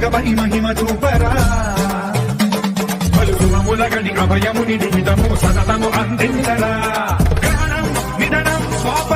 ఇకపై మహిమ చూపరా పలుసుమములగని అభయముని నిమితము సతతము అందించరా గ్రహణం నిధనం స్వాప